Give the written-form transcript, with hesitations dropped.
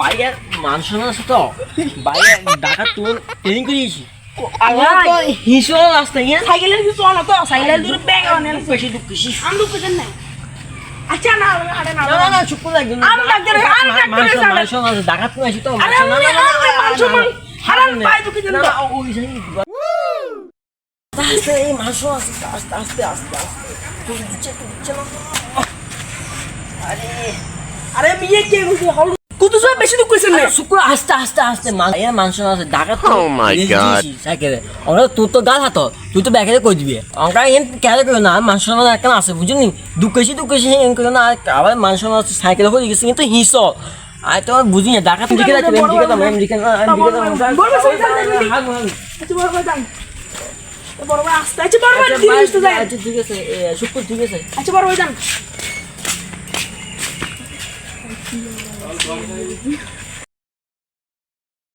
বাইরে মানুষ আছে তো বাইরে ডাকাত তুই ট্রেনিং করিয়েছি হিসো রাস্তা ইয়া সাইকেলের কিছু চলো তো সাইকেলের দূরে ব্যাগ আনে বেশি দুঃখ বেশি আমি দুঃখ দেন না আচ্ছা না আরে না না না চুপ করে একদম আমি ডাক্তার মানুষ আছে ডাকাত তুই আসি তো আরে আমি মানুষ হারান পাই দুঃখ দেন না ওই যাই আস্তে এই মানুষ আছে আস্তে আস্তে আস্তে আস্তে তুই দিচ্ছে না আরে আরে বিয়ে কে বুঝি হল কত সময় বেশি দুঃখ কইছেন না শুক্র আস্তে আস্তে আস্তে মানুষ আছে ডাকাত Oh my God. সাইকেলে ওরা তুই তো গাল হাত তুই তো ব্যাগে কই দিবি আমরা এন কেন করো না মানুষ একটা আছে বুঝলি দুঃখেছি এন করো না আবার মানুষ আছে সাইকেলে হয়ে গেছে কিন্তু হিস আর তো বুঝি না ডাকাত দিকে যাচ্ছে দিকে আচ্ছা বড় ভাই যান বড় ভাই আস্তে আচ্ছা বড় ভাই ঠিক আছে আচ্ছা ঠিক আছে শুক্র ঠিক আছে আচ্ছা বড় ভাই যান